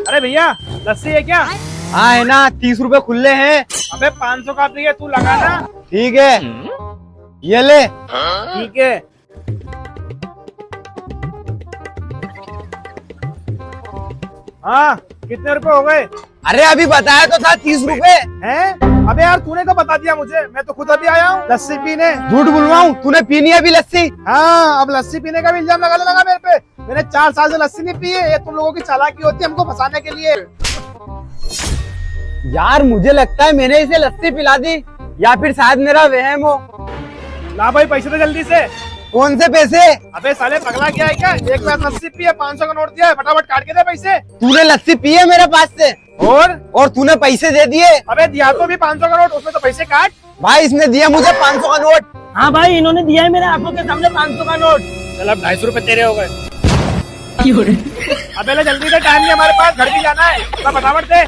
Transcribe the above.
अरे भैया लस्सी है क्या? हाँ है ना, 30 रुपए खुले हैं। अबे 500 का भी है, तू लगा ना। ठीक है, ये ले। ठीक है। हाँ कितने रुपए हो गए? अरे अभी बताया तो था 30 रुपए। हैं? अबे यार तूने तो बता दिया मुझे, मैं तो खुद अभी आया हूँ लस्सी पीने। झूठ बुलवाऊं, तूने पीनी है अभी लस्सी? हाँ अब लस्सी पीने का भी इल्जाम लगा मेरे पे। मैंने 4 साल से लस्सी नहीं पी है। ये तुम लोगों की चालाकी होती है हमको फंसाने के लिए। यार मुझे लगता है मैंने इसे लस्सी पिला दी, या फिर शायद मेरा वहम हो। ला भाई पैसे तो जल्दी से। कौन से पैसे? अबे साले पगला क्या है क्या? एक ग्लास लस्सी पी है, 500 का नोट दिया है, फटाफट काट के दे पैसे। तूने लस्सी पी है मेरे पास से, और तूने पैसे दे दिए। अबे दिया तो भी 500 का नोट, उसमें तो पैसे काट। भाई इसने दिया मुझे 500 का नोट। हाँ भाई इन्होंने दिया है मेरे आंखों के सामने 500 का नोट। चल अब 250 रुपए तेरे हो गए। अबे ले जल्दी से, टाइम नहीं हमारे पास, घर भी जाना है। फटाफट दे।